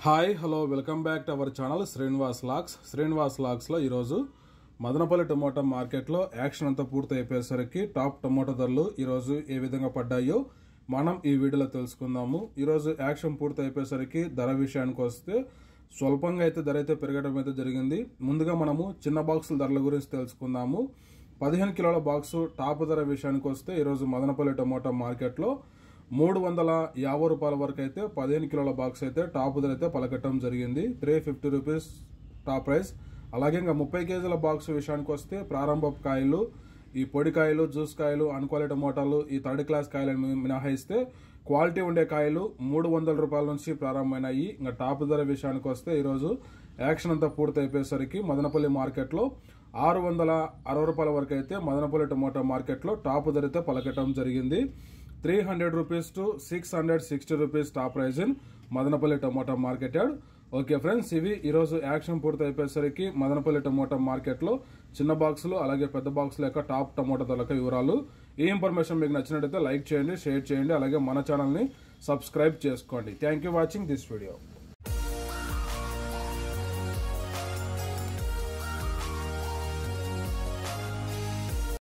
Hi hello welcome back to our channel Srinivas lakhs లో ఈరోజు Madanapalle tomato మార్కెట్లో యాక్షన్ అంతా పూర్తి అయిపోయేసరికి టాప్ టమోటా ధరలు ఈరోజు ఏ విధంగా పడ్డాయో మనం ఈ వీడియోలో తెలుసుకుందాము. ఈరోజు యాక్షన్ పూర్తి అయిపోయేసరికి ధర విషయానికి వస్తే స్వల్పంగా అయితే ధర అయితే పెరగడం అయితే జరిగింది. ముందుగా మనము చిన్న బాక్సుల ధరల గురించి తెలుసుకుందాము. 15 కిలోల బాక్సు టాప్ ధర విషయానికి వస్తే ఈరోజు మదనపల్లి టమోటా మార్కెట్లో 350 రూపాయల వరకు అయితే 15 కిలోల బాక్స్ అయితే టాప్ ధర అయితే పలకటం జరిగింది. 350 రూపీస్ టాప్ ప్రైస్. అలాగే ఇంకా 30 కేజీల బాక్స్ విషయానికి వస్తే ప్రారంభ కాయలు, ఈ పొడి కాయలు, జ్యూస్ కాయలు, అన్క్వాలిటీ టమోటాలు, ఈ థర్డ్ క్లాస్ కాయలను మినహాయిస్తే క్వాలిటీ ఉండే కాయలు 300 రూపాయల నుంచి ప్రారంభమైనాయి. ఇంకా టాప్ ధర విషయానికి వస్తే ఈరోజు యాక్షన్ అంతా పూర్తి అయిపోయేసరికి మదనపల్లి మార్కెట్లో 660 రూపాయల వరకు అయితే మదనపల్లి టమోటా మార్కెట్లో టాప్ ధర అయితే పలకటం జరిగింది. 300 rupees to 660 rupees top prize in Madanapalle tomato market yard. Okay friends, ఇవి ఈరోజు యాక్షన్ పూర్తి అయిపోయేసరికి మదనపల్లి టమోటా మార్కెట్లో చిన్న బాక్సులు అలాగే పెద్ద బాక్సుల యొక్క టాప్ టమోటా ధరల వివరాలు. ఈ ఇన్ఫర్మేషన్ మీకు నచ్చినట్లయితే లైక్ చేయండి, షేర్ చేయండి, అలాగే మన ఛానల్ని సబ్స్క్రైబ్ చేసుకోండి. Thank you watching this video.